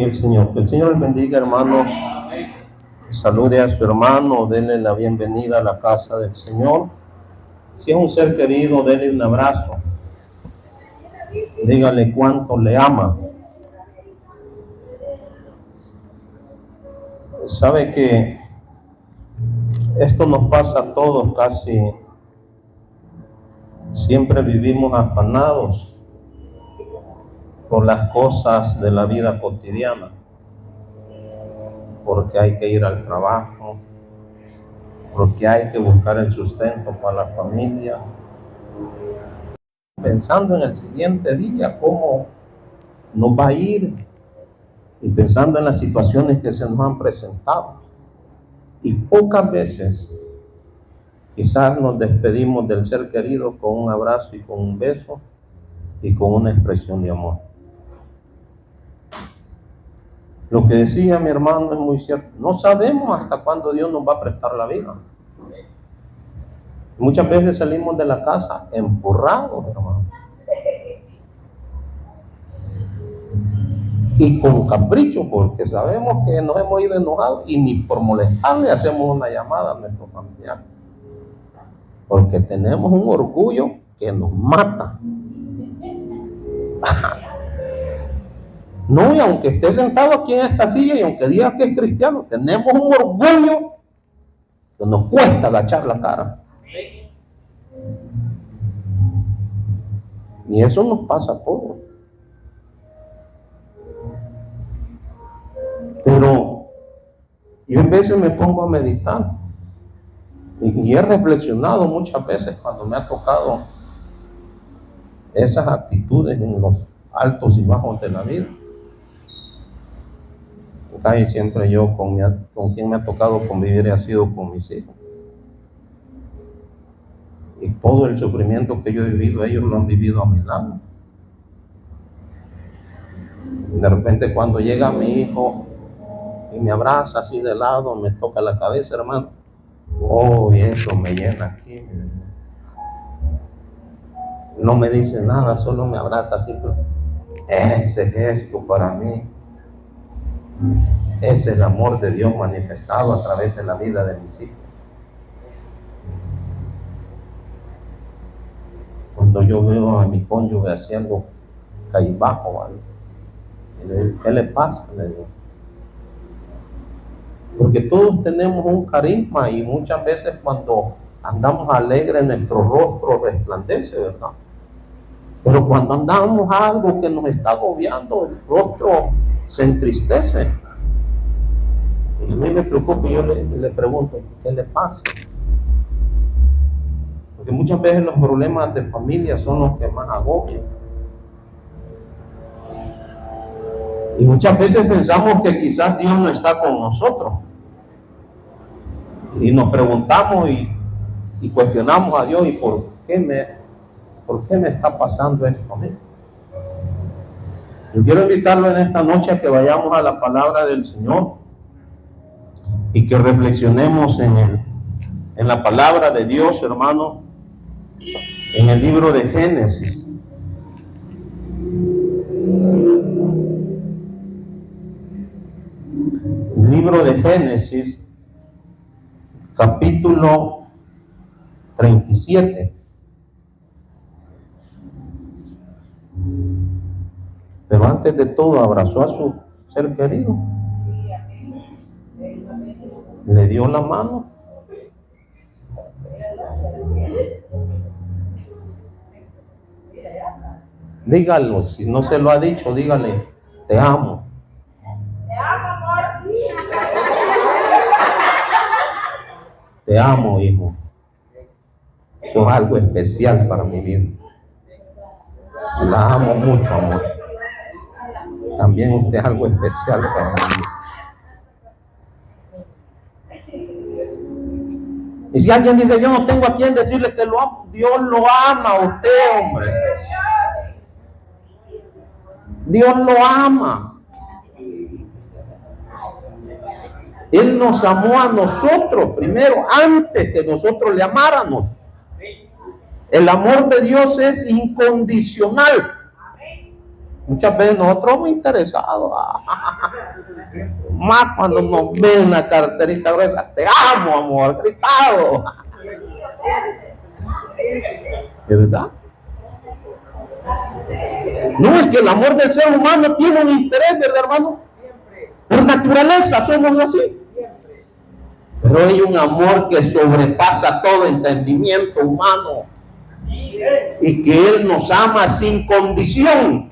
Gloria al Señor. Que el Señor les bendiga, hermanos. Salude a su hermano, denle la bienvenida a la casa del Señor. Si es un ser querido, denle un abrazo. Dígale cuánto le ama. Sabe que esto nos pasa a todos casi. Siempre vivimos afanados por las cosas de la vida cotidiana, porque hay que ir al trabajo, porque hay que buscar el sustento para la familia, pensando en el siguiente día, cómo nos va a ir, y pensando en las situaciones que se nos han presentado. Y pocas veces quizás nos despedimos del ser querido con un abrazo y con un beso y con una expresión de amor. Lo que decía mi hermano es muy cierto. No sabemos hasta cuándo Dios nos va a prestar la vida. Muchas veces salimos de la casa empurrados, hermano, y con capricho, porque sabemos que nos hemos ido enojados y ni por molestarle hacemos una llamada a nuestro familiar, porque tenemos un orgullo que nos mata. No, y aunque esté sentado aquí en esta silla y aunque diga que es cristiano, tenemos un orgullo que nos cuesta agachar la cara. Y eso nos pasa a todos. Pero yo en veces me pongo a meditar y he reflexionado muchas veces cuando me ha tocado esas actitudes en los altos y bajos de la vida. Casi siempre yo con quien me ha tocado convivir ha sido con mis hijos. Y todo el sufrimiento que yo he vivido, ellos lo han vivido a mi lado. De repente cuando llega mi hijo y me abraza así de lado, me toca la cabeza, hermano. Oh, y eso me llena aquí. No me dice nada, solo me abraza así. Pero ese gesto para mí es el amor de Dios manifestado a través de la vida de mis hijos. Cuando yo veo a mi cónyuge haciendo caibajo, ¿vale? Y le digo, ¿qué le pasa? Le digo. Porque todos tenemos un carisma y muchas veces cuando andamos alegres nuestro rostro resplandece, ¿verdad? Pero cuando andamos algo que nos está agobiando, el rostro se entristece. Y a mí me preocupa, yo le pregunto, ¿qué le pasa? Porque muchas veces los problemas de familia son los que más agobian. Y muchas veces pensamos que quizás Dios no está con nosotros. Y nos preguntamos y cuestionamos a Dios, ¿y por qué me está pasando esto a mí? Yo quiero invitarlo en esta noche a que vayamos a la palabra del Señor y que reflexionemos en la palabra de Dios, hermano, en el libro de Génesis. Libro de Génesis, capítulo 37. Pero antes de todo abrazó a su ser querido. Le dio la mano. Dígalo, si no se lo ha dicho, dígale, te amo. Te amo, amor. Te amo, hijo. Eso es algo especial para mi vida. La amo mucho, amor. También usted es algo especial para mí. Y si alguien dice, yo no tengo a quien decirle que lo amo, Dios lo ama a usted, hombre. Dios lo ama. Él nos amó a nosotros primero, antes que nosotros le amáramos. El amor de Dios es incondicional. Muchas veces nosotros muy interesados, más cuando nos ven una carterita gruesa, te amo, amor, gritado. ¿Es verdad? No, es que el amor del ser humano tiene un interés, ¿verdad, hermano? Por naturaleza somos así. Pero hay un amor que sobrepasa todo entendimiento humano y que Él nos ama sin condición,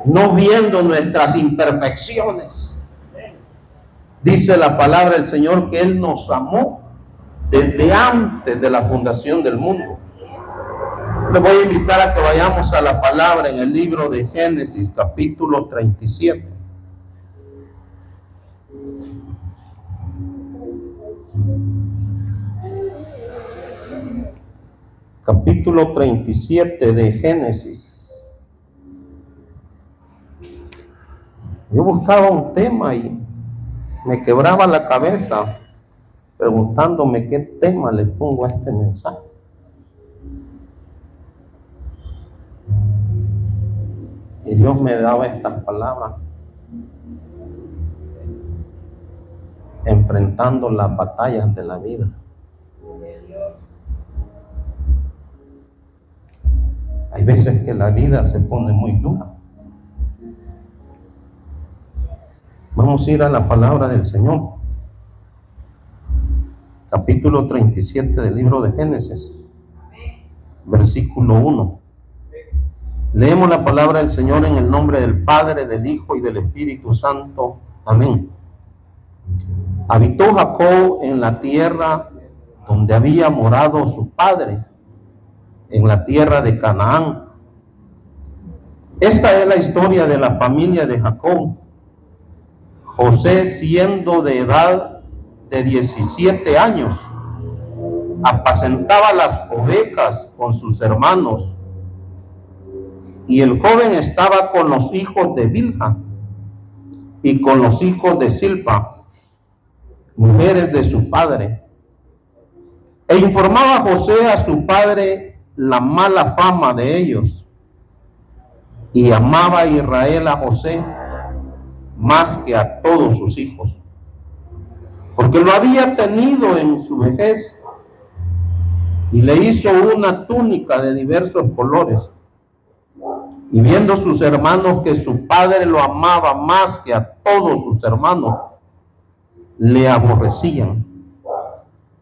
no viendo nuestras imperfecciones. Dice la palabra del Señor que Él nos amó desde antes de la fundación del mundo. Les voy a invitar a que vayamos a la palabra en el libro de Génesis, capítulo 37. Capítulo 37 de Génesis. Yo buscaba un tema y me quebraba la cabeza preguntándome qué tema le pongo a este mensaje. Y Dios me daba estas palabras: enfrentando las batallas de la vida. Hay veces que la vida se pone muy dura. Vamos a ir a la palabra del Señor. Capítulo 37 del libro de Génesis, versículo 1. Leemos la palabra del Señor en el nombre del Padre, del Hijo y del Espíritu Santo. Amén. Habitó Jacob en la tierra donde había morado su padre, en la tierra de Canaán. Esta es la historia de la familia de Jacob. José, siendo de edad de 17 años, apacentaba las ovejas con sus hermanos, y el joven estaba con los hijos de Bilha y con los hijos de Silpa, mujeres de su padre. E informaba José a su padre la mala fama de ellos, y amaba a Israel a José más que a todos sus hijos, porque lo había tenido en su vejez, y le hizo una túnica de diversos colores. Y viendo sus hermanos que su padre lo amaba más que a todos sus hermanos, le aborrecían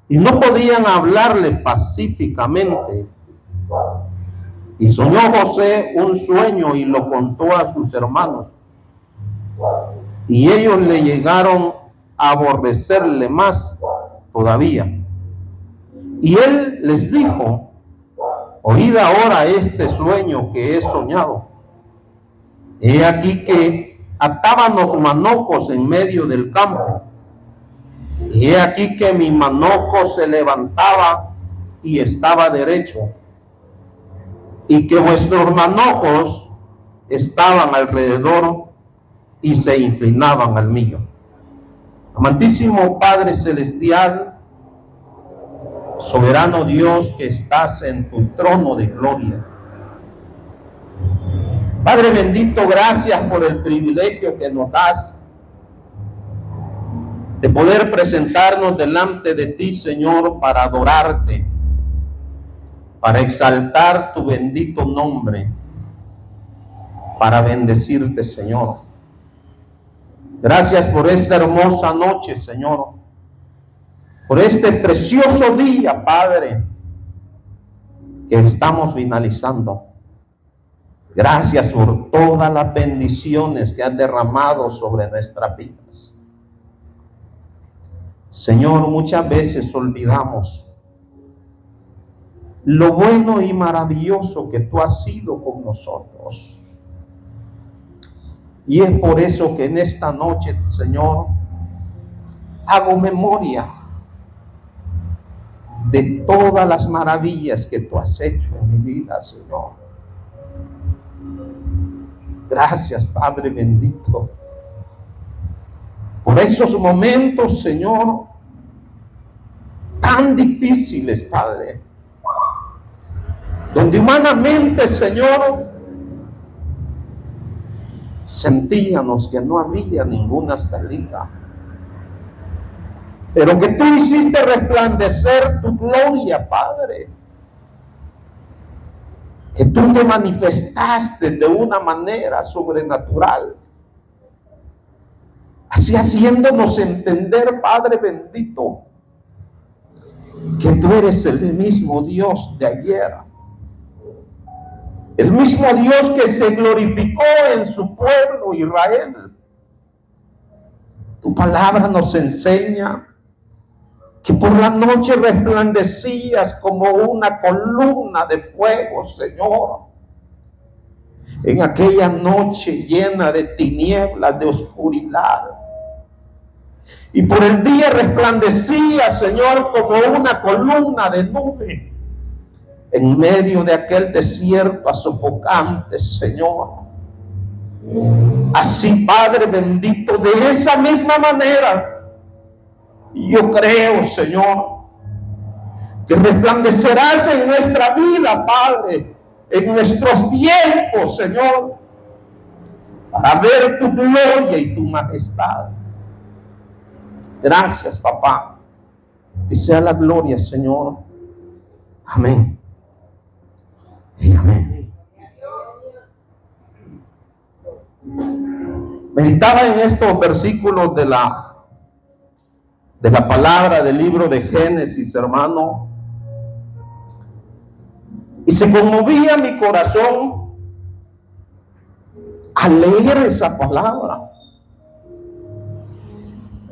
y no podían hablarle pacíficamente. Y soñó José un sueño y lo contó a sus hermanos, y ellos le llegaron a aborrecerle más todavía. Y él les dijo: oíd ahora este sueño que he soñado. He aquí que ataban los manojos en medio del campo, y he aquí que mi manojo se levantaba y estaba derecho, y que vuestros manojos estaban alrededor y se inclinaban al mío. Amantísimo Padre Celestial, soberano Dios que estás en tu trono de gloria, Padre bendito, gracias por el privilegio que nos das de poder presentarnos delante de ti, Señor, para adorarte, para exaltar tu bendito nombre, para bendecirte, Señor. Gracias por esta hermosa noche, Señor, por este precioso día, Padre, que estamos finalizando. Gracias por todas las bendiciones que has derramado sobre nuestras vidas. Señor, muchas veces olvidamos lo bueno y maravilloso que tú has sido con nosotros. Y es por eso que en esta noche, Señor, hago memoria de todas las maravillas que tú has hecho en mi vida, Señor. Gracias, Padre bendito, por esos momentos, Señor, tan difíciles, Padre, donde humanamente, Señor, sentíamos que no había ninguna salida. Pero que tú hiciste resplandecer tu gloria, Padre. Que tú te manifestaste de una manera sobrenatural. Así haciéndonos entender, Padre bendito, que tú eres el mismo Dios de ayer. El mismo Dios que se glorificó en su pueblo Israel. Tu palabra nos enseña que por la noche resplandecías como una columna de fuego, Señor. En aquella noche llena de tinieblas, de oscuridad. Y por el día resplandecías, Señor, como una columna de nube. En medio de aquel desierto sofocante, Señor. Así, Padre bendito, de esa misma manera, yo creo, Señor, que resplandecerás en nuestra vida, Padre, en nuestros tiempos, Señor, para ver tu gloria y tu majestad. Gracias, papá. Te sea la gloria, Señor. Amén. Y amén. Meditaba en estos versículos de la palabra del libro de Génesis, hermano, y se conmovía mi corazón al leer esa palabra.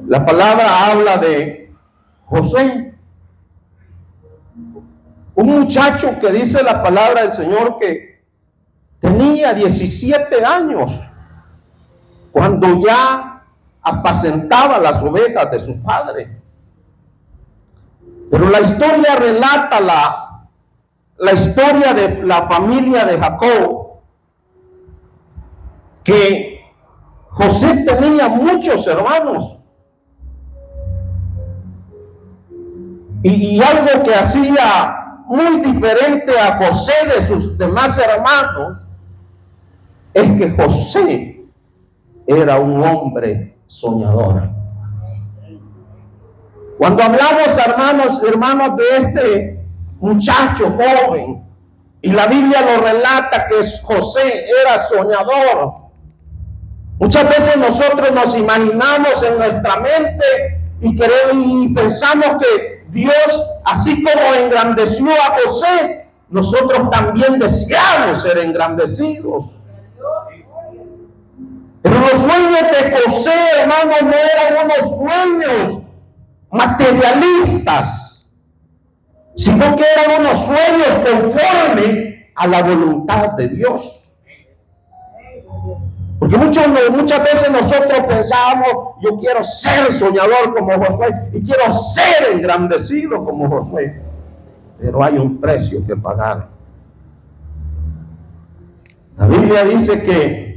La palabra habla de José, un muchacho que dice la palabra del Señor que tenía 17 años cuando ya apacentaba las ovejas de su padre. Pero la historia relata la historia de la familia de Jacob, que José tenía muchos hermanos. Y algo que hacía muy diferente a José de sus demás hermanos es que José era un hombre soñador. Cuando hablamos, hermanos, de este muchacho joven, y la Biblia lo relata que José era soñador, muchas veces nosotros nos imaginamos en nuestra mente y pensamos que Dios, así como engrandeció a José, nosotros también deseamos ser engrandecidos. Pero los sueños de José, hermanos, no eran unos sueños materialistas, sino que eran unos sueños conforme a la voluntad de Dios. Porque muchas veces nosotros pensamos, yo quiero ser soñador como Josué y quiero ser engrandecido como Josué. Pero hay un precio que pagar. La Biblia dice que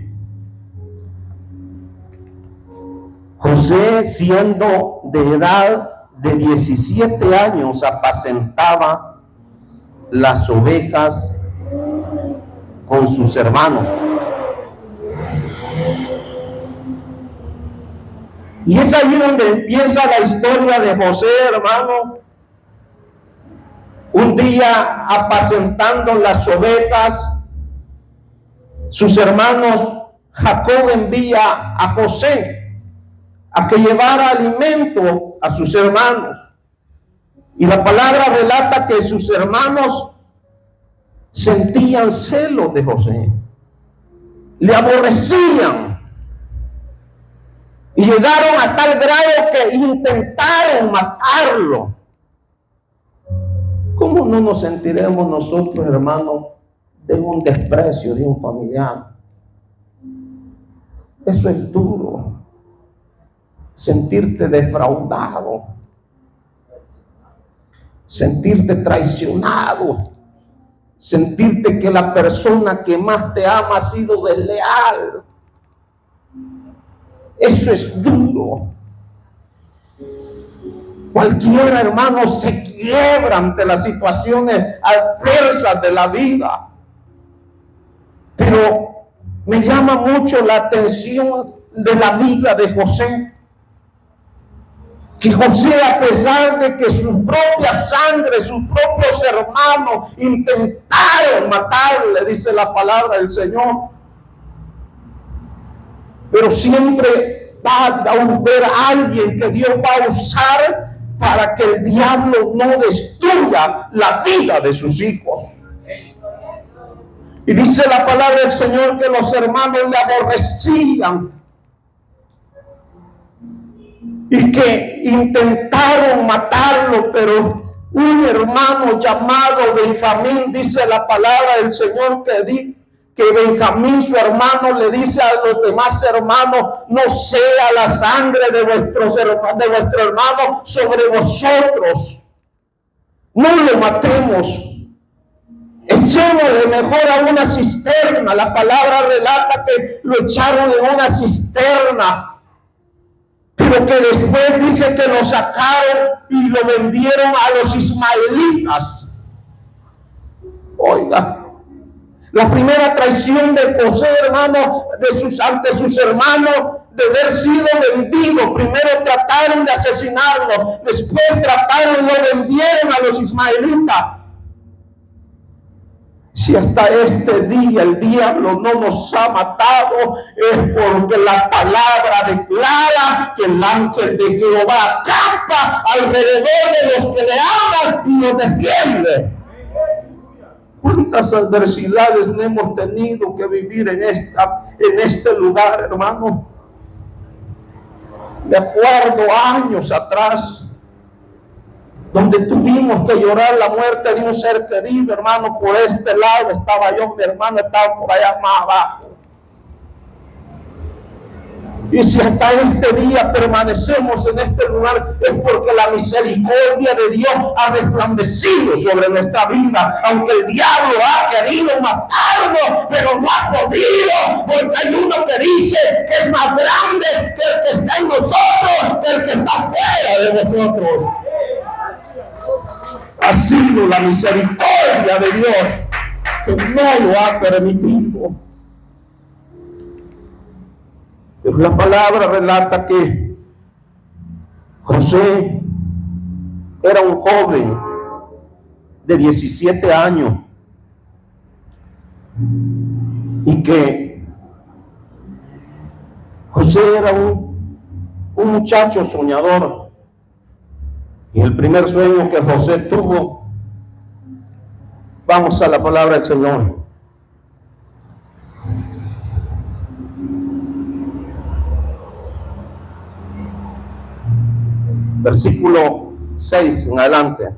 José, siendo de edad de 17 años, apacentaba las ovejas con sus hermanos. Y es ahí donde empieza la historia de José, hermano. Un día, apacentando las ovejas, sus hermanos, Jacob envía a José a que llevara alimento a sus hermanos. Y la palabra relata que sus hermanos sentían celos de José, le aborrecían. Y llegaron a tal grado que intentaron matarlo. ¿Cómo no nos sentiremos nosotros, hermanos, de un desprecio de un familiar? Eso es duro. Sentirte defraudado, sentirte traicionado, sentirte que la persona que más te ama ha sido desleal. Eso es duro. Cualquiera, hermano, se quiebra ante las situaciones adversas de la vida. Pero Me llama mucho la atención de la vida de José. Que José, a pesar de que su propia sangre, sus propios hermanos intentaron matarle, dice la palabra del Señor, pero siempre va a haber alguien que Dios va a usar para que el diablo no destruya la vida de sus hijos. Y dice la palabra del Señor que los hermanos le aborrecían y que intentaron matarlo, pero un hermano llamado Benjamín, dice la palabra del Señor que Benjamín, su hermano, le dice a los demás hermanos: no sea la sangre de vuestro hermano sobre vosotros, no lo matemos, echémosle mejor a una cisterna. La palabra relata que lo echaron en una cisterna, pero que después dice que lo sacaron y lo vendieron a los ismaelitas. Oiga, la primera traición de José, hermano, ante sus hermanos, de haber sido vendido. Primero trataron de asesinarlo, después lo vendieron a los ismaelitas. Si hasta este día el diablo no nos ha matado, es porque la palabra declara que el ángel de Jehová acampa alrededor de los que le aman y los defiende. ¿Cuántas adversidades hemos tenido que vivir en este lugar, hermano? Me acuerdo años atrás, donde tuvimos que llorar la muerte de un ser querido, hermano. Por este lado estaba yo, mi hermano estaba por allá más abajo. Y si hasta este día permanecemos en este lugar, es porque la misericordia de Dios ha resplandecido sobre nuestra vida. Aunque el diablo ha querido matarnos, pero no ha podido, porque hay uno que dice que es más grande que el que está en nosotros, que el que está fuera de nosotros. Ha sido la misericordia de Dios que no lo ha permitido. Pero la palabra relata que José era un joven de 17 años y que José era un muchacho soñador. Y el primer sueño que José tuvo, vamos a la palabra del Señor. Versículo 6 en adelante.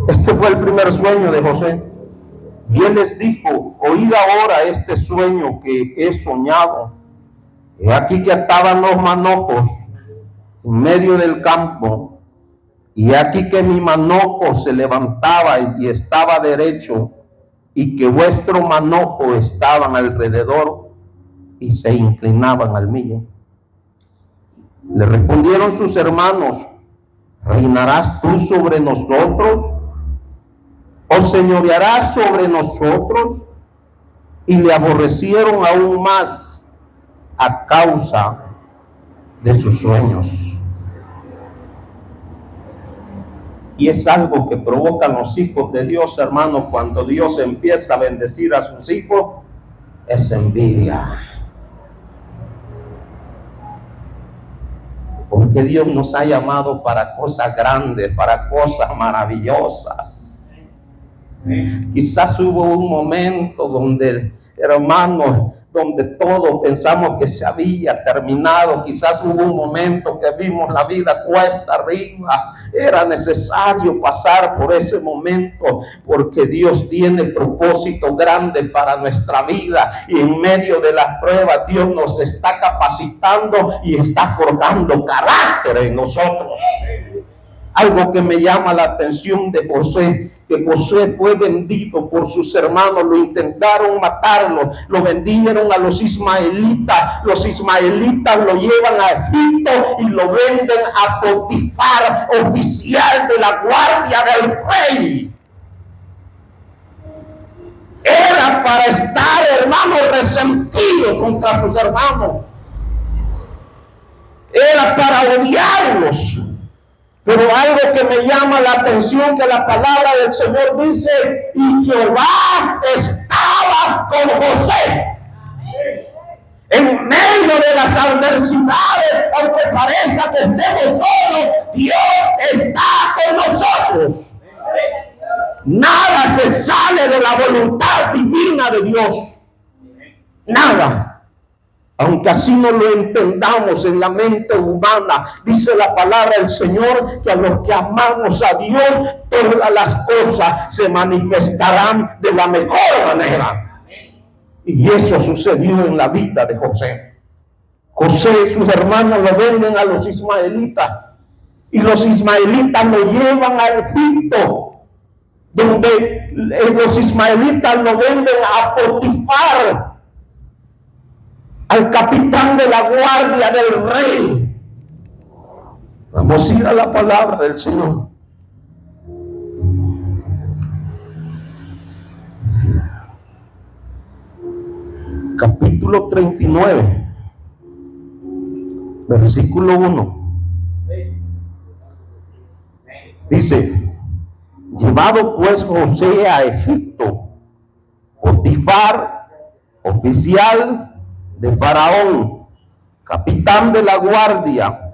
Este fue el primer sueño de José. Y él les dijo: oíd ahora este sueño que he soñado. He aquí que estaban los manojos en medio del campo, y aquí que mi manojo se levantaba y estaba derecho, y que vuestro manojo estaban alrededor y se inclinaban al mío. Le respondieron sus hermanos: ¿reinarás tú sobre nosotros? ¿O señorearás sobre nosotros? Y le aborrecieron aún más a causa de sus sueños. Y es algo que provocan los hijos de Dios, hermanos, cuando Dios empieza a bendecir a sus hijos, es envidia. Porque Dios nos ha llamado para cosas grandes, para cosas maravillosas. Quizás hubo un momento donde, hermanos, donde todos pensamos que se había terminado. Quizás hubo un momento que vimos la vida cuesta arriba. Era necesario pasar por ese momento, porque Dios tiene propósito grande para nuestra vida, y en medio de las pruebas Dios nos está capacitando y está forjando carácter en nosotros. Algo que me llama la atención de José, que José fue vendido por sus hermanos, lo intentaron matarlo, lo vendieron a los ismaelitas lo llevan a Egipto y lo venden a Potifar, oficial de la guardia del rey. era para estar, hermano, resentido contra sus hermanos. Era para odiarlos. Pero algo que me llama la atención, que la palabra del Señor dice, y Jehová estaba con José. En medio de las adversidades, aunque parezca que estemos solos, Dios está con nosotros. Nada se sale de la voluntad divina de Dios. Nada. Aunque así no lo entendamos en la mente humana, dice la palabra del Señor que a los que amamos a Dios, todas las cosas se manifestarán de la mejor manera. Y eso sucedió en la vida de José. José y sus hermanos lo venden a los ismaelitas. Y los ismaelitas lo llevan a Egipto, donde los ismaelitas lo venden a Potifar, al capitán de la guardia del rey. Vamos a ir a la palabra del Señor. Capítulo 39, versículo 1. Dice: llevado pues José a Egipto, Potifar, oficial de Faraón, capitán de la guardia,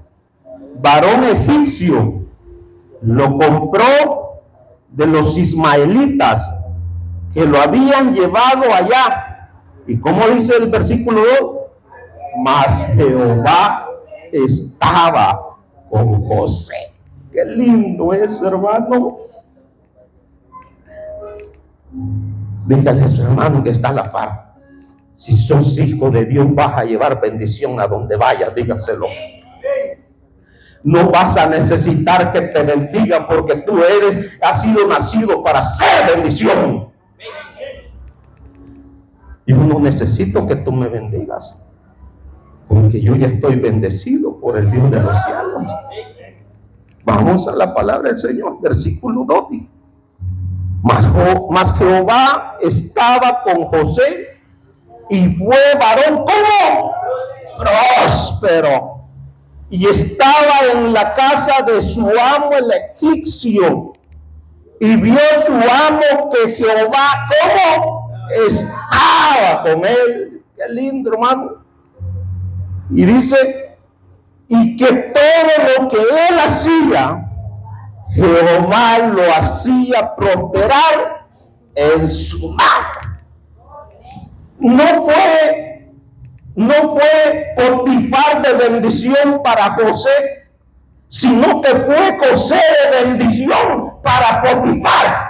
varón egipcio, lo compró de los ismaelitas que lo habían llevado allá. ¿Y cómo dice el versículo 2? Mas Jehová estaba con José. Qué lindo es, hermano. Dígale a su hermano que está a la par: si sos hijo de Dios, vas a llevar bendición a donde vayas. Dígaselo. No vas a necesitar que te bendiga, porque tú has sido nacido para ser bendición. Yo no necesito que tú me bendigas, porque yo ya estoy bendecido por el Dios de los cielos. Vamos a la palabra del Señor, versículo 2. Mas Jehová estaba con José, y fue varón como próspero, y estaba en la casa de su amo el egipcio, y vio su amo que Jehová como estaba con él. Qué lindo, hermano. Y dice: y que todo lo que él hacía, Jehová lo hacía prosperar en su mano. No fue Potifar de bendición para José, sino que fue José de bendición para Potifar.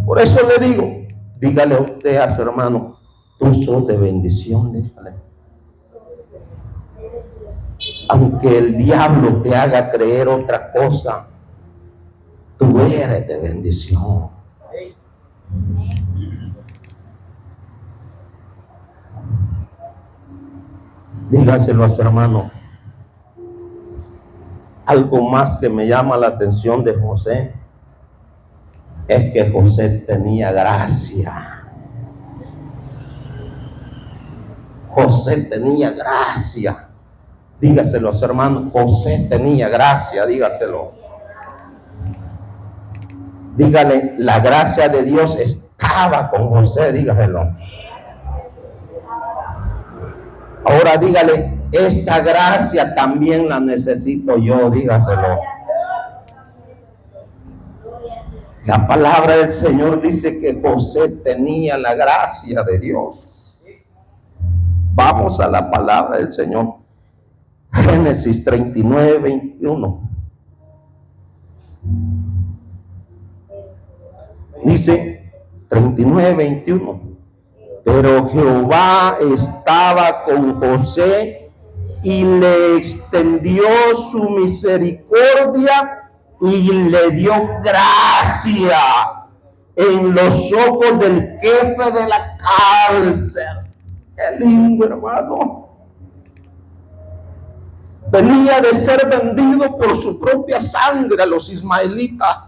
Por eso le digo, dígale a usted a su hermano: tú sos de bendición, dígale. Aunque el diablo te haga creer otra cosa, tú eres de bendición. Dígaselo a su hermano. Algo más que me llama la atención de José es que José tenía gracia. José tenía gracia. Dígaselo a su hermano: José tenía gracia. Dígaselo. Dígale: la gracia de Dios estaba con José. Dígaselo. Ahora dígale: esa gracia también la necesito yo. Dígaselo. La palabra del Señor dice que José tenía la gracia de Dios. Vamos a la palabra del Señor. Génesis 39, 21. Dice 39, 21. Pero Jehová estaba con José y le extendió su misericordia y le dio gracia en los ojos del jefe de la cárcel. Qué lindo, hermano. Venía de ser vendido por su propia sangre a los ismaelitas.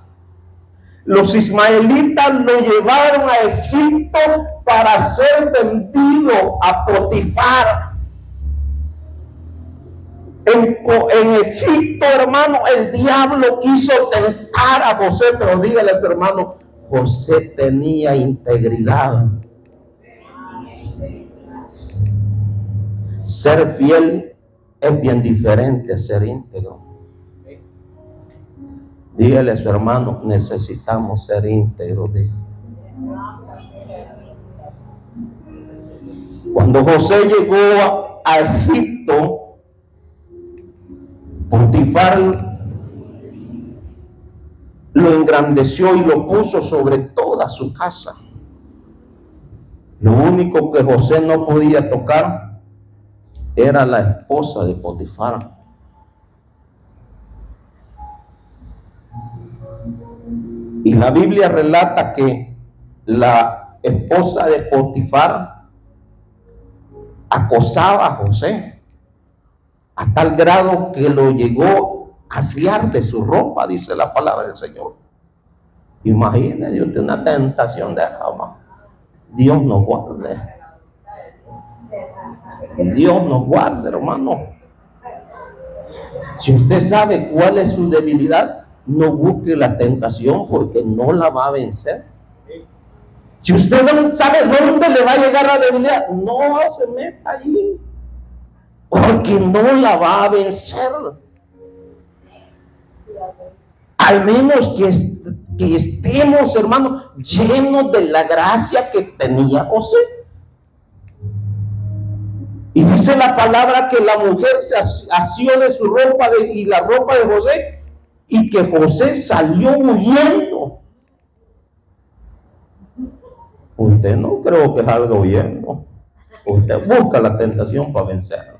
Los ismaelitas lo llevaron a Egipto para ser vendido a Potifar. En Egipto, hermano, el diablo quiso tentar a José, pero dígale a su hermano, José tenía integridad. Ser fiel es bien diferente a ser íntegro. Dígale a su hermano, necesitamos ser íntegros. Cuando José llegó a Egipto, Potifar lo engrandeció y lo puso sobre toda su casa. Lo único que José no podía tocar era la esposa de Potifar. Y la Biblia relata que la esposa de Potifar acosaba a José a tal grado que lo llegó a asear de su ropa, dice la palabra del Señor. Imagínese usted una tentación de jamás. Dios nos guarde. Dios nos guarde, hermano. Si usted sabe cuál es su debilidad, no busque la tentación porque no la va a vencer. Si usted no sabe dónde le va a llegar la debilidad, no se meta ahí, porque no la va a vencer. Al menos que estemos, hermano, llenos de la gracia que tenía José. Y dice la palabra que la mujer se asió de su ropa y la ropa de José, y que José salió huyendo. Usted no creo que salga huyendo. Usted busca la tentación para vencerla.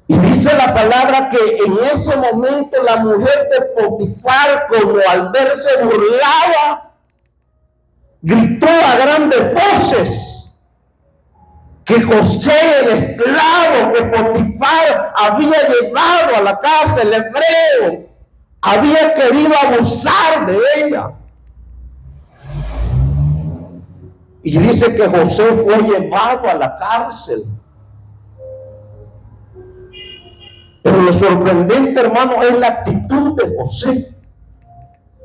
Y dice la palabra que en ese momento la mujer de Potifar, como al verse burlada, gritó a grandes voces que José, el esclavo que Potifar había llevado a la casa, el hebreo, había querido abusar de ella. Y dice que José fue llevado a la cárcel. Pero lo sorprendente, hermano, es la actitud de José,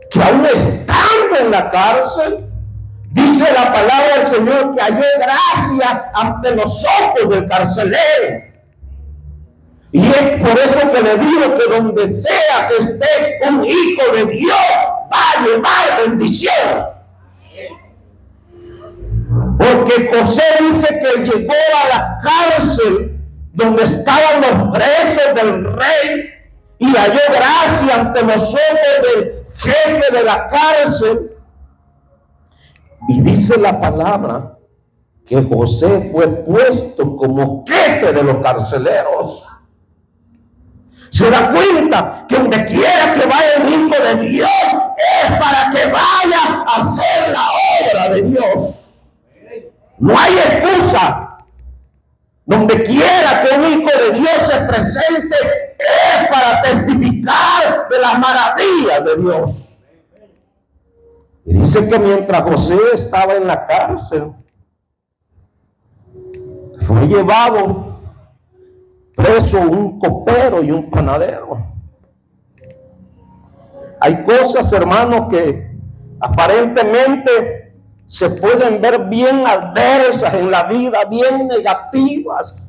que aún estando en la cárcel, dice la palabra del Señor que halló gracia ante los ojos del carcelero. Y es por eso que le digo que donde sea que esté un hijo de Dios, va a llevar bendición. Porque José dice que llegó a la cárcel donde estaban los presos del rey y halló gracia ante los ojos del jefe de la cárcel. Y dice la palabra que José fue puesto como jefe de los carceleros. Se da cuenta que donde quiera que vaya el hijo de Dios es para que vaya a hacer la obra de Dios. No hay excusa. Donde quiera que un hijo de Dios se presente es para testificar de las maravillas de Dios. Y dice que mientras José estaba en la cárcel, fue llevado preso un copero y un panadero. Hay cosas, hermanos, que aparentemente se pueden ver bien adversas en la vida, bien negativas.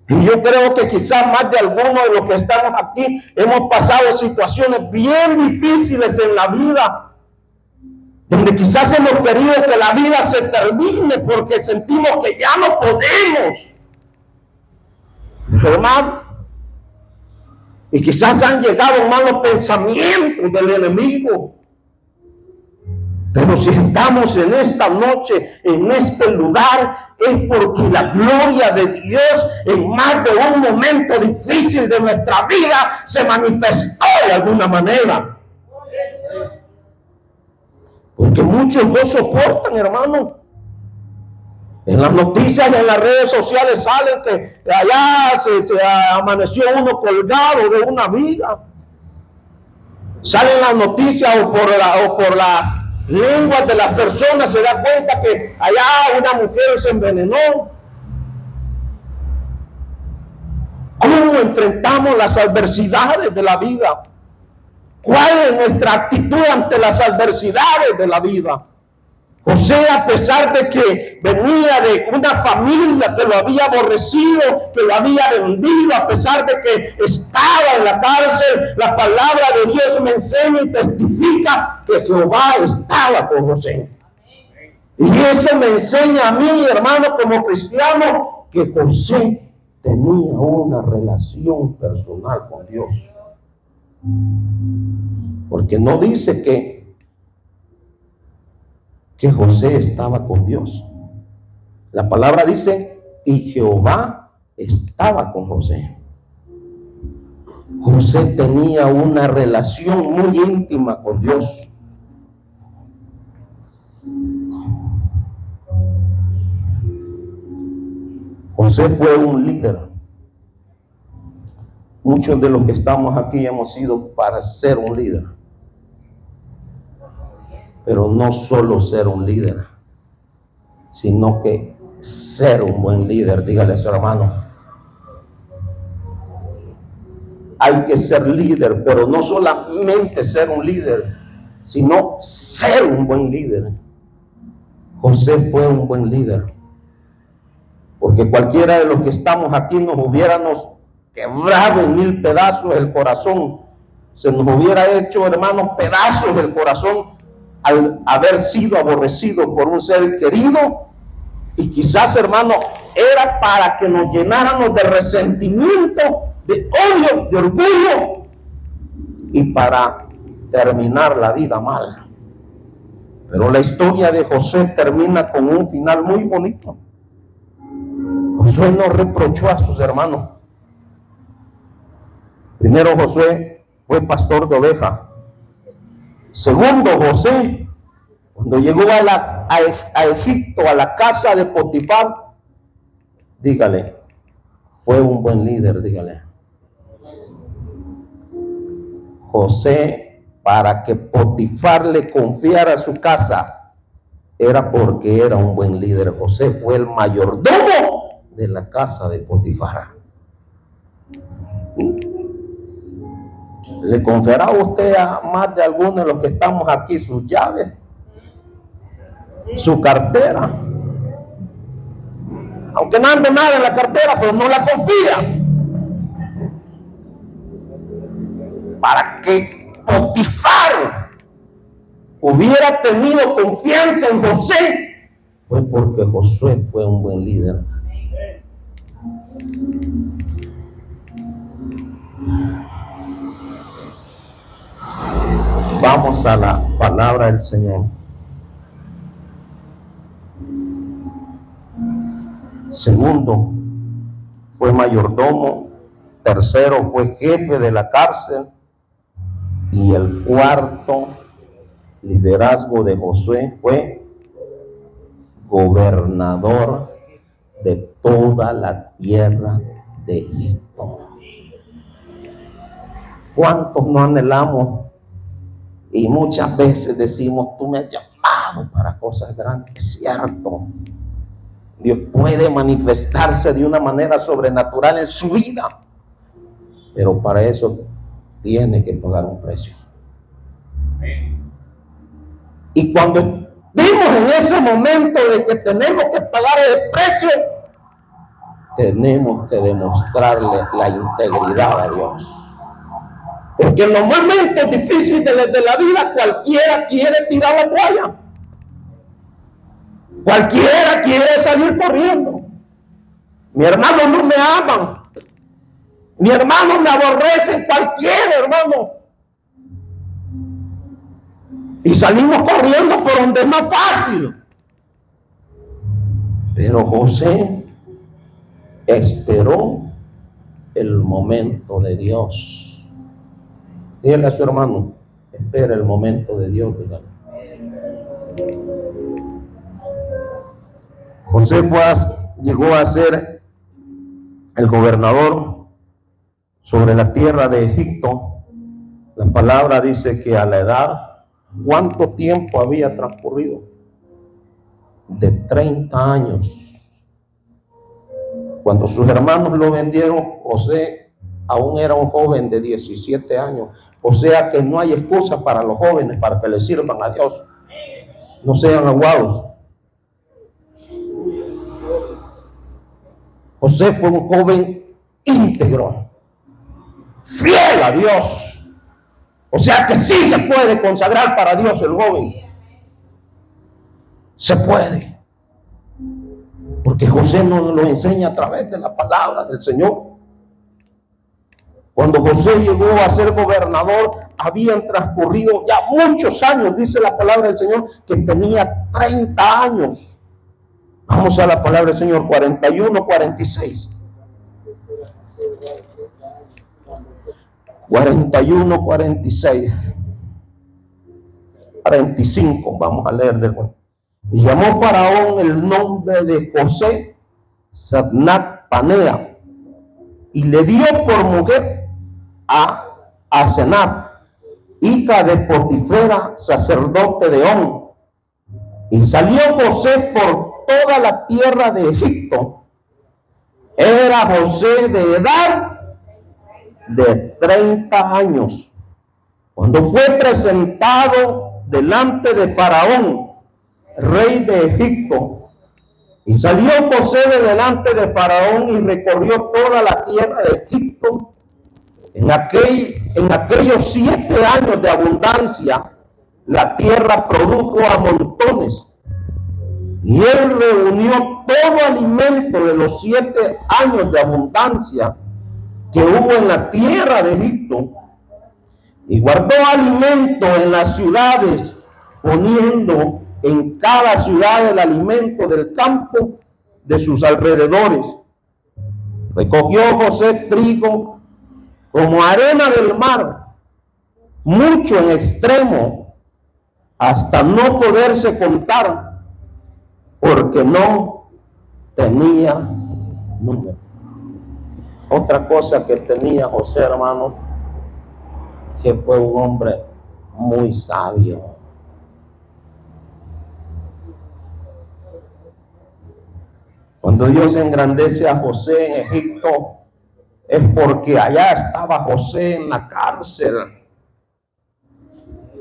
Y yo creo que quizás más de algunos de los que estamos aquí hemos pasado situaciones bien difíciles en la vida, donde quizás hemos querido que la vida se termine porque sentimos que ya no podemos. Hermano, y quizás han llegado malos pensamientos del enemigo. Pero si estamos en esta noche, en este lugar, es porque la gloria de Dios en más de un momento difícil de nuestra vida se manifestó de alguna manera. Porque muchos no soportan, hermano. En las noticias, en las redes sociales salen que allá se amaneció uno colgado de una viga. Salen las noticias o por las lenguas de las personas, se da cuenta que allá una mujer se envenenó. ¿Cómo enfrentamos las adversidades de la vida? ¿Cuál es nuestra actitud ante las adversidades de la vida? José, a pesar de que venía de una familia que lo había aborrecido, que lo había vendido, a pesar de que estaba en la cárcel, la palabra de Dios me enseña y testifica que Jehová estaba con José. Y eso me enseña a mí, hermano, como cristiano, que José tenía una relación personal con Dios. Porque no dice que José estaba con Dios. La palabra dice, y Jehová estaba con José. José tenía una relación muy íntima con Dios. José fue un líder. Muchos de los que estamos aquí hemos sido para ser un líder. Pero no solo ser un líder, sino que ser un buen líder. Dígale a su hermano, hay que ser líder, pero no solamente ser un líder, sino ser un buen líder. José fue un buen líder, porque cualquiera de los que estamos aquí nos hubiéramos quebrado en 1000 pedazos el corazón, se nos hubiera hecho, hermanos, pedazos del corazón al haber sido aborrecido por un ser querido, y quizás, hermano, era para que nos llenáramos de resentimiento, de odio, de orgullo, y para terminar la vida mal. Pero la historia de José termina con un final muy bonito. Josué no reprochó a sus hermanos. Primero, Josué fue pastor de ovejas. Segundo, José, cuando llegó a Egipto, a la casa de Potifar, dígale, fue un buen líder, dígale. José, para que Potifar le confiara su casa, era porque era un buen líder. José fue el mayordomo de la casa de Potifar. ¿Le confiará usted a más de algunos de los que estamos aquí sus llaves, su cartera? Aunque no ande nada en la cartera, pero no la confía. Para que Potifar hubiera tenido confianza en José, fue porque Josué fue un buen líder. Vamos a la palabra del Señor. Segundo, fue mayordomo. Tercero, fue jefe de la cárcel. Y el cuarto liderazgo de Josué fue gobernador de toda la tierra de Egipto. ¿Cuántos no anhelamos? Y muchas veces decimos, tú me has llamado para cosas grandes. Es cierto. Dios puede manifestarse de una manera sobrenatural en su vida, pero para eso tiene que pagar un precio. Y cuando estemos en ese momento de que tenemos que pagar el precio, tenemos que demostrarle la integridad a Dios. Porque en los momentos difíciles de la vida, cualquiera quiere tirar la toalla. Cualquiera quiere salir corriendo. Mi hermano no me aman. Mi hermano me aborrecen, cualquiera, hermano. Y salimos corriendo por donde es más fácil. Pero José esperó el momento de Dios. Dígale a su hermano, espera el momento de Dios. Dígale. José llegó a ser el gobernador sobre la tierra de Egipto. La palabra dice que a la edad, ¿cuánto tiempo había transcurrido? De 30 años. Cuando sus hermanos lo vendieron, José aún era un joven de 17 años. O sea que no hay excusa para los jóvenes para que le sirvan a Dios. No sean aguados. José fue un joven íntegro, fiel a Dios. O sea que sí se puede consagrar para Dios el joven. Se puede. Porque José nos lo enseña a través de la palabra del Señor. Cuando José llegó a ser gobernador, habían transcurrido ya muchos años, dice la palabra del Señor, que tenía 30 años. Vamos a la palabra del Señor, 41, 46. 41, 46. 45, vamos a leer de nuevo. Y llamó Faraón el nombre de José Sadnat Panea, y le dio por mujer a Asenat, hija de Potifera, sacerdote de On. Y salió José por toda la tierra de Egipto. Era José de edad de 30 años cuando fue presentado delante de Faraón, rey de Egipto. Y salió José de delante de Faraón y recorrió toda la tierra de Egipto. En aquellos 7 años de abundancia, la tierra produjo a montones. Y él reunió todo alimento de los 7 años de abundancia que hubo en la tierra de Egipto, y guardó alimento en las ciudades, poniendo en cada ciudad el alimento del campo de sus alrededores. Recogió José trigo como arena del mar, mucho en extremo, hasta no poderse contar, porque no tenía número. Otra cosa que tenía José, hermano, que fue un hombre muy sabio. Cuando Dios engrandece a José en Egipto, es porque allá estaba José en la cárcel.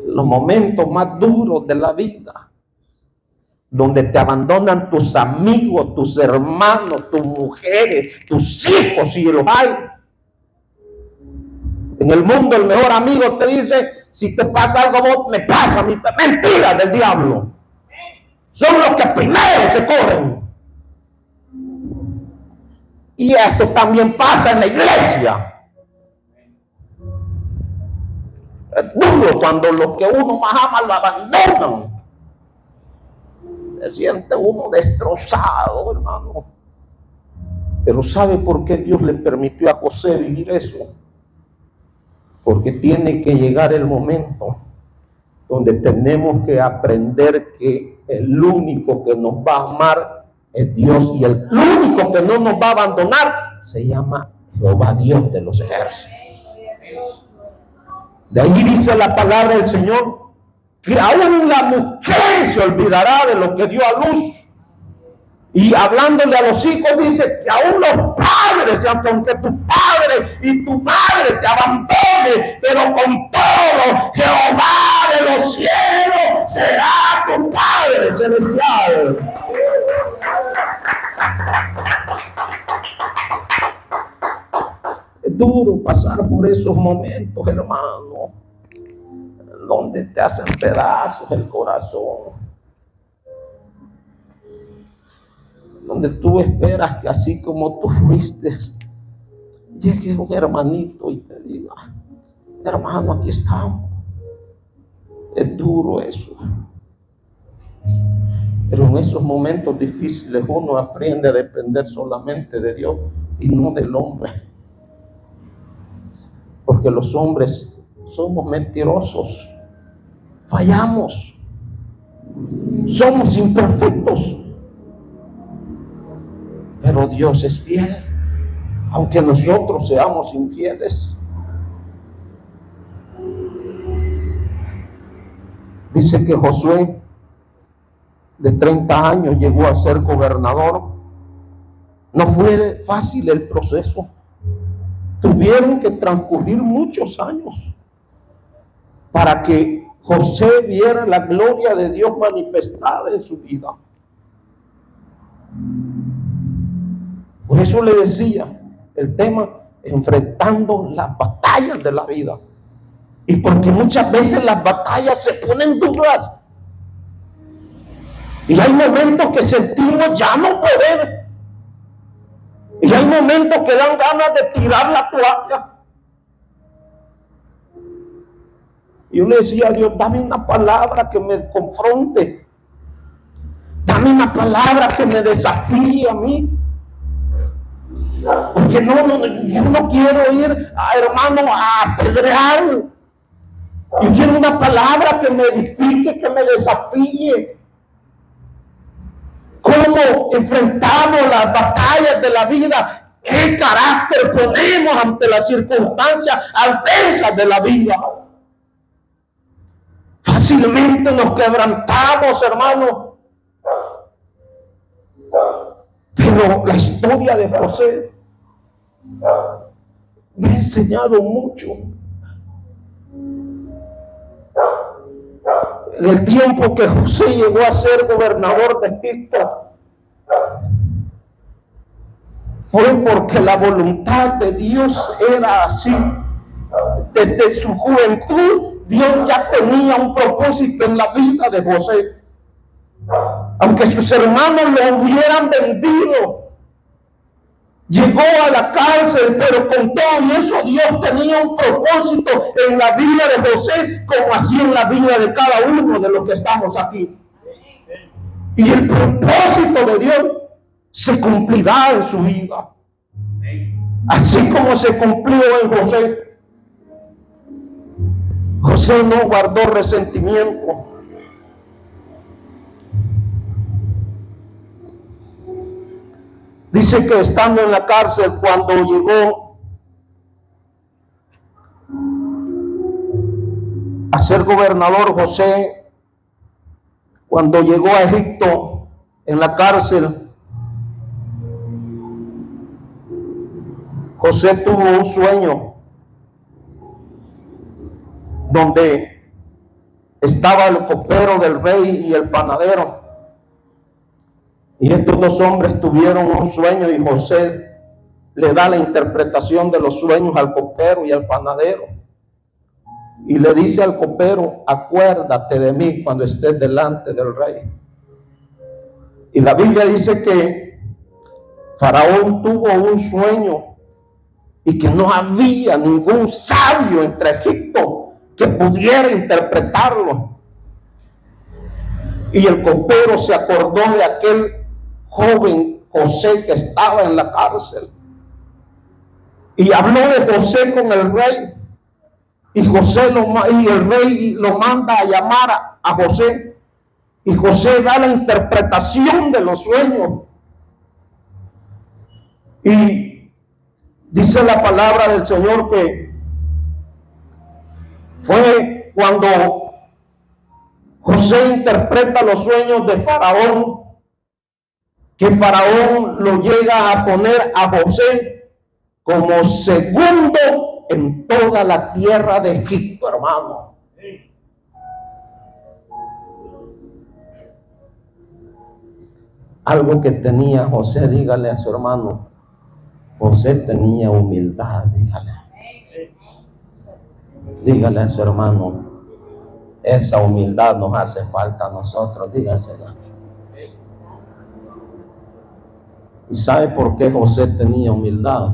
Los momentos más duros de la vida, donde te abandonan tus amigos, tus hermanos, tus mujeres, tus hijos, si los hay. En el mundo el mejor amigo te dice, si te pasa algo vos, me pasa a mí. Mentira del diablo. Son los que primero se corren. Y esto también pasa en la iglesia. Es duro cuando los que uno más ama lo abandonan. Se siente uno destrozado, hermano. Pero ¿sabe por qué Dios le permitió a José vivir eso? Porque tiene que llegar el momento donde tenemos que aprender que el único que nos va a amar es Dios, y el único que no nos va a abandonar se llama Jehová, Dios de los ejércitos. De ahí dice la palabra del Señor que aún la mujer se olvidará de lo que dio a luz. Y hablándole a los hijos dice que aún los padres, aunque tu padre y tu madre te abandone, pero con todo Jehová de los cielos será tu Padre celestial. Es duro pasar por esos momentos, hermano, donde te hacen pedazos el corazón, donde tú esperas que así como tú fuiste, llegue un hermanito y te diga, hermano, aquí estamos. Es duro eso. Pero en esos momentos difíciles uno aprende a depender solamente de Dios y no del hombre. Porque los hombres somos mentirosos, fallamos, somos imperfectos. Pero Dios es fiel, aunque nosotros seamos infieles. Dice que Josué, de 30 años, llegó a ser gobernador. No fue fácil el proceso. Tuvieron que transcurrir muchos años para que José viera la gloria de Dios manifestada en su vida. Por eso le decía el tema, enfrentando las batallas de la vida. Y porque muchas veces las batallas se ponen duras. Y hay momentos que sentimos ya no poder. Y hay momentos que dan ganas de tirar la toalla. Y yo le decía a Dios, dame una palabra que me confronte. Dame una palabra que me desafíe a mí. Porque yo no quiero ir, hermano, a apedrear. Yo quiero una palabra que me edifique, que me desafíe. ¿Cómo enfrentamos las batallas de la vida? ¿Qué carácter ponemos ante las circunstancias adversas de la vida? Fácilmente nos quebrantamos, hermano. Pero la historia de José me ha enseñado mucho. En el tiempo que José llegó a ser gobernador de Egipto, fue porque la voluntad de Dios era así. Desde su juventud, Dios ya tenía un propósito en la vida de José. Aunque sus hermanos lo hubieran vendido, llegó a la cárcel, pero con todo y eso Dios tenía un propósito en la vida de José, como así en la vida de cada uno de los que estamos aquí. Y el propósito de Dios se cumplirá en su vida, así como se cumplió en José. José no guardó resentimiento. Dice que estando en la cárcel, cuando llegó a ser gobernador José, cuando llegó a Egipto en la cárcel, José tuvo un sueño donde estaba el copero del rey y el panadero. Y estos dos hombres tuvieron un sueño y José le da la interpretación de los sueños al copero y al panadero. Y le dice al copero, acuérdate de mí cuando estés delante del rey. Y la Biblia dice que Faraón tuvo un sueño y que no había ningún sabio entre Egipto que pudiera interpretarlo. Y el copero se acordó de aquel joven José que estaba en la cárcel y habló de José con el rey, y el rey lo manda a llamar a José, y José da la interpretación de los sueños. Y dice la palabra del Señor que fue cuando José interpreta los sueños de Faraón, que Faraón lo llega a poner a José como segundo en toda la tierra de Egipto, hermano. Algo que tenía José, dígale a su hermano, José tenía humildad, dígale. Dígale a su hermano, esa humildad nos hace falta a nosotros, dígasela. ¿Y sabe por qué José tenía humildad?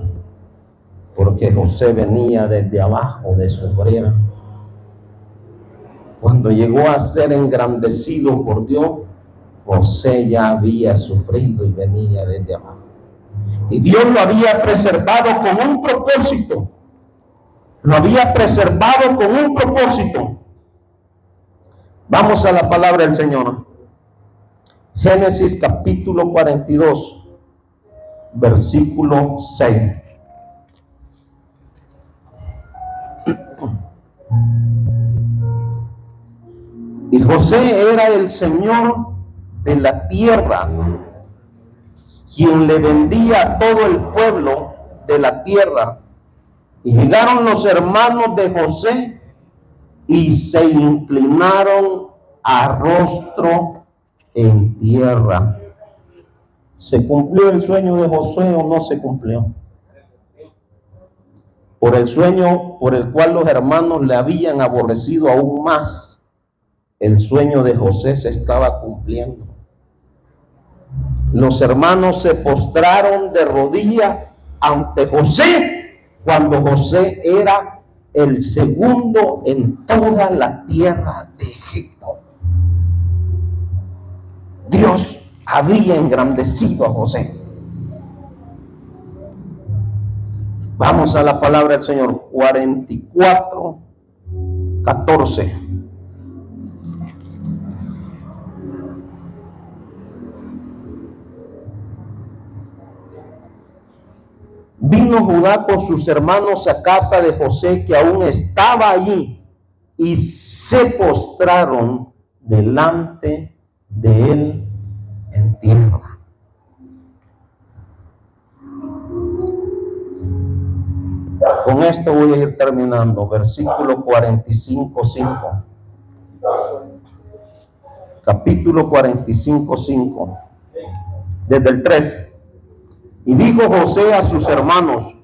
Porque José venía desde abajo de sufrir. Cuando llegó a ser engrandecido por Dios, José ya había sufrido y venía desde abajo. Y Dios lo había preservado con un propósito. Lo había preservado con un propósito. Vamos a la palabra del Señor. Génesis capítulo 42. Versículo 6. Y Y José era el señor de la tierra, quien le vendía a todo el pueblo de la tierra. Y llegaron los hermanos de José y se inclinaron a rostro en tierra. ¿Se cumplió el sueño de Josué o no se cumplió? Por el sueño por el cual los hermanos le habían aborrecido aún más, el sueño de José se estaba cumpliendo. Los hermanos se postraron de rodillas ante José cuando José era el segundo en toda la tierra de Egipto. Dios había engrandecido a José. Vamos a la palabra del Señor. 44:14. Vino Judá con sus hermanos a casa de José, que aún estaba allí, y se postraron delante de él en tierra. Con esto voy a ir terminando. Versículo 45:5. Capítulo 45:5. Desde el 3. Y dijo José a sus hermanos: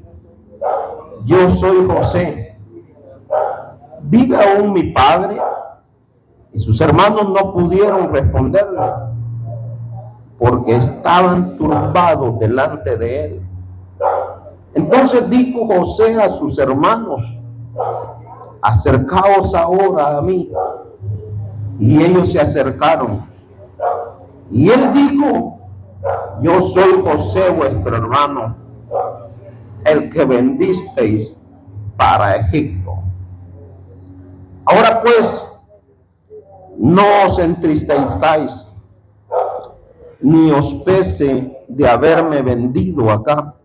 yo soy José, ¿vive aún mi padre? Y sus hermanos no pudieron responderle, porque estaban turbados delante de él. Entonces dijo José a sus hermanos: acercaos ahora a mí. Y ellos se acercaron. Y él dijo: yo soy José, vuestro hermano, el que vendisteis para Egipto. Ahora pues, no os entristezcáis, ni os pese de haberme vendido acá,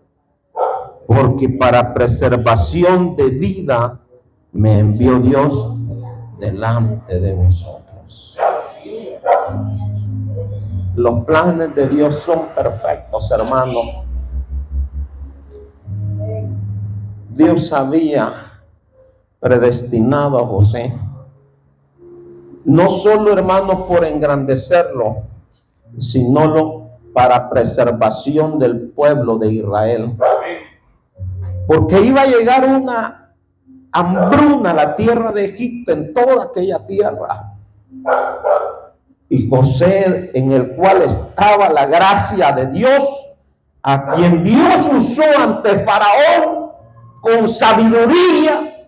porque para preservación de vida me envió Dios delante de vosotros. Los planes de Dios son perfectos, hermano. Dios había predestinado a José, no solo, hermano, por engrandecerlo, sino para preservación del pueblo de Israel. Porque iba a llegar una hambruna a la tierra de Egipto, en toda aquella tierra. Y José, en el cual estaba la gracia de Dios, a quien Dios usó ante Faraón con sabiduría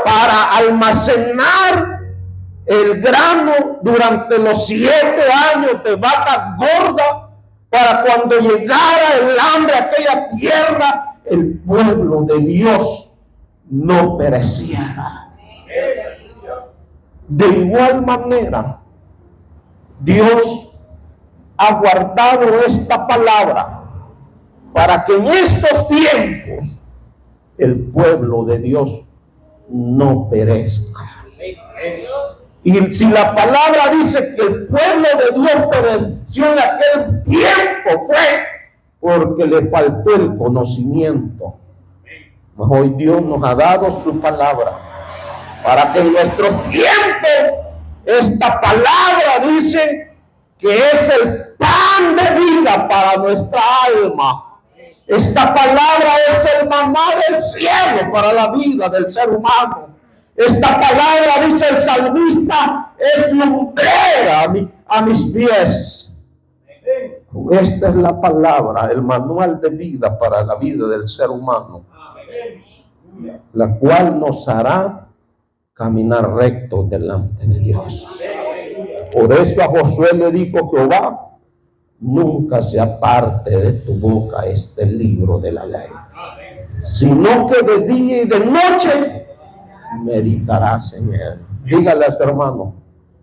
para almacenar el grano durante los 7 años de vaca gorda, para cuando llegara el hambre a aquella tierra, el pueblo de Dios no pereciera. De igual manera, Dios ha guardado esta palabra para que en estos tiempos el pueblo de Dios no perezca. Y si la palabra dice que el pueblo de Dios pereció en aquel tiempo, fue porque le faltó el conocimiento. Hoy Dios nos ha dado su palabra para que en nuestro tiempo esta palabra dice que es el pan de vida para nuestra alma. Esta palabra es el maná del cielo para la vida del ser humano. Esta palabra, dice el salmista, es lumbrera a mis pies. Esta es la palabra, el manual de vida para la vida del ser humano, la cual nos hará caminar recto delante de Dios. Por eso a Josué le dijo Jehová: nunca se aparte de tu boca este libro de la ley, sino que de día y de noche meditarás en él. Dígale a su hermano: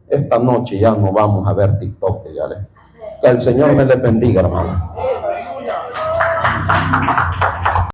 esta noche ya no vamos a ver TikTok. Que el Señor me le bendiga, hermano.